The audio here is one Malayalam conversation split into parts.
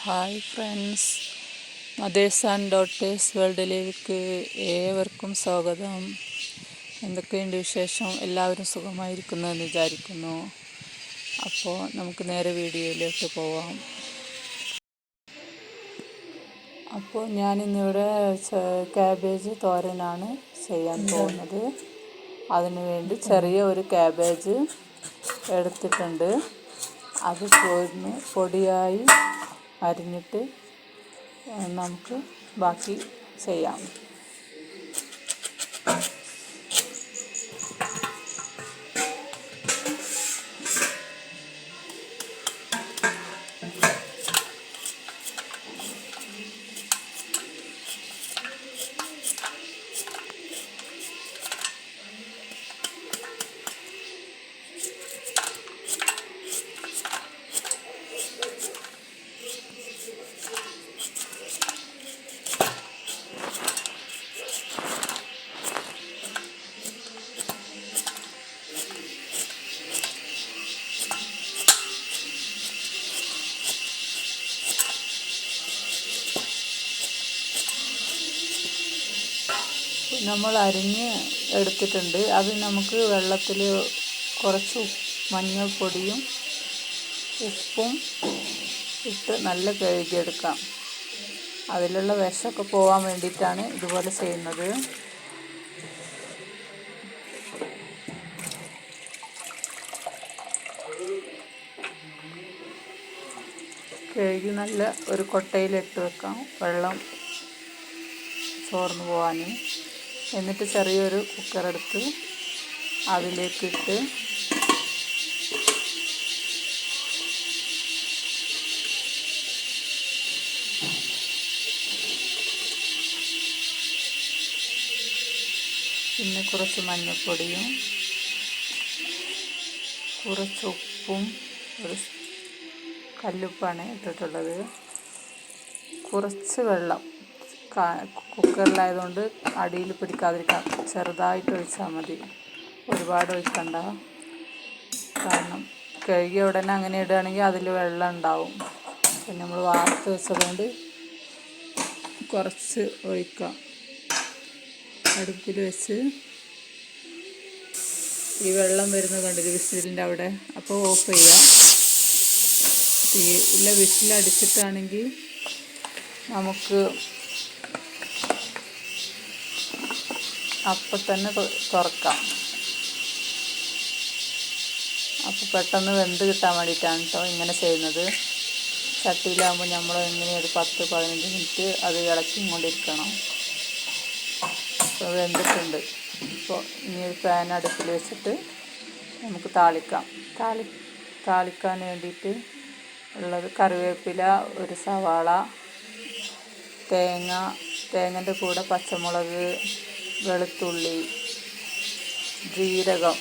Hi friends, mothers and daughters വേൾഡിലേക്ക് ഏവർക്കും സ്വാഗതം. എന്തൊക്കെയുണ്ട് വിശേഷം? എല്ലാവരും സുഖമായിരിക്കുന്നു എന്ന് വിചാരിക്കുന്നു. അപ്പോൾ നമുക്ക് നേരെ വീഡിയോയിലേക്ക് പോവാം. അപ്പോൾ ഞാനിന്നിവിടെ ക്യാബേജ് തോരനാണ് ചെയ്യാൻ പോകുന്നത്. അതിനു വേണ്ടി ചെറിയ ഒരു ക്യാബേജ് എടുത്തിട്ടുണ്ട്. അത് പൊടിയായി അരിഞ്ഞിട്ട് നമുക്ക് ബാക്കി ചെയ്യാം. നമ്മൾ അരിഞ്ഞ് എടുത്തിട്ടുണ്ട്. അത് നമുക്ക് വെള്ളത്തിൽ കുറച്ച് മഞ്ഞൾപ്പൊടിയും ഉപ്പും ഇട്ട് നല്ല കഴുകിയെടുക്കാം. അതിലുള്ള വിഷമൊക്കെ പോകാൻ വേണ്ടിയിട്ടാണ് ഇതുപോലെ ചെയ്യുന്നത്. കഴുകി നല്ല ഒരു കൊട്ടയിലിട്ട് വെക്കാം, വെള്ളം ചോർന്ന് പോകാൻ. എന്നിട്ട് ചെറിയൊരു കുക്കറെടുത്ത് അതിലേക്കിട്ട് പിന്നെ കുറച്ച് മഞ്ഞൾപ്പൊടിയും കുറച്ച് ഉപ്പും, ഒരു കല്ലുപ്പാണ് ഇട്ടിട്ടുള്ളത്, കുറച്ച് വെള്ളം. കുക്കറിലായതുകൊണ്ട് അടിയിൽ പിടിക്കാതിരിക്കാൻ ചെറുതായിട്ട് ഒഴിച്ചാൽ മതി, ഒരുപാട് ഒഴിക്കണ്ട. കാരണം കഴുകിയ ഉടനെ അങ്ങനെ ഇടുകയാണെങ്കിൽ അതിൽ വെള്ളം ഉണ്ടാവും. പിന്നെ നമ്മൾ വാർത്ത് വെച്ചതുകൊണ്ട് കുറച്ച് ഒഴിക്കാം. അടുപ്പിൽ വെച്ച് ഈ വെള്ളം വരുന്നത് കണ്ടില്ല വിസിലിൻ്റെ അവിടെ, അപ്പോൾ ഓഫ് ചെയ്യാം. ഇല്ല, വിസിലടിച്ചിട്ടാണെങ്കിൽ നമുക്ക് അപ്പം തന്നെ തുറക്കാം. അപ്പോൾ പെട്ടെന്ന് വെന്ത് കിട്ടാൻ വേണ്ടിയിട്ടാണ് കേട്ടോ ഇങ്ങനെ ചെയ്യുന്നത്. ചട്ടിയിലാകുമ്പോൾ നമ്മൾ എങ്ങനെ ഒരു 10-15 മിനിറ്റ് അത് ഇളക്കിക്കൊണ്ടിരിക്കണം. ഇപ്പോൾ വെന്തിട്ടുണ്ട്. ഇപ്പോൾ ഇനി ഒരു പാൻ അടുപ്പിൽ വെച്ചിട്ട് നമുക്ക് താളിക്കാൻ വേണ്ടിയിട്ട് ഉള്ളത് കറിവേപ്പില, ഒരു സവാള, തേങ്ങൻ്റെ കൂടെ പച്ചമുളക്, വെളുത്തുള്ളി, ജീരകം,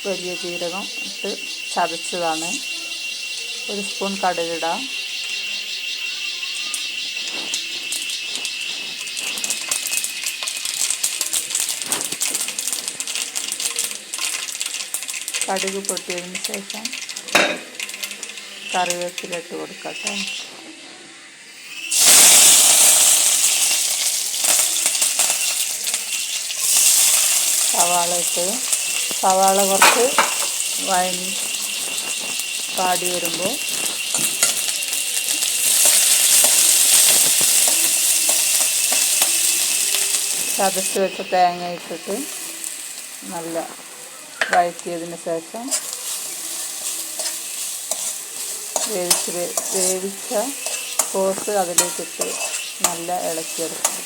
വലിയ ജീരകം ഇട്ട് ചതച്ചതാണ്. ഒരു സ്പൂൺ കടുകിടാം. കടുക് പൊട്ടിയതിന് ശേഷം കറിവേപ്പില ഇട്ട് കൊടുക്കട്ടെ. സവാള കുറച്ച് പാടി വരുമ്പോൾ ചതച്ച് വെച്ച തേങ്ങ ഇട്ടിട്ട് നല്ല വഴറ്റിയതിന് ശേഷം വേവിച്ച കോസ് അതിലേക്കിട്ട് നല്ല ഇളക്കിയെടുക്കും.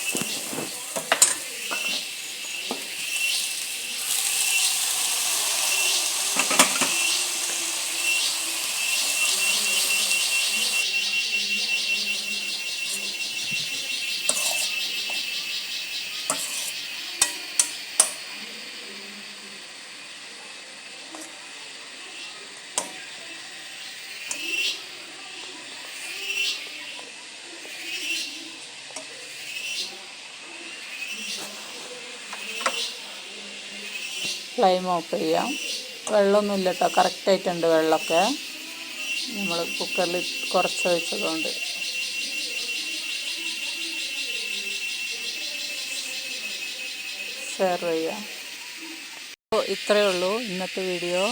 ഫ്ലെയിം ഓഫ് ചെയ്യാം. വെള്ളമൊന്നുമില്ല കേട്ടോ, കറക്റ്റായിട്ടുണ്ട് വെള്ളമൊക്കെ. നമ്മൾ കുക്കറിൽ കുറച്ച് ഒഴിച്ചതുകൊണ്ട്. ഷെയർ ചെയ്യുക. അപ്പോൾ ഇത്രയേ ഉള്ളൂ ഇന്നത്തെ വീഡിയോ.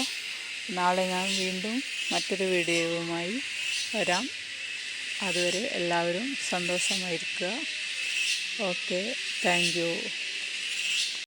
നാളെ ഞാൻ വീണ്ടും മറ്റൊരു വീഡിയോയുമായി വരാം. അതുവരെ എല്ലാവരും സന്തോഷമായിരിക്കുക. Okay, thank you.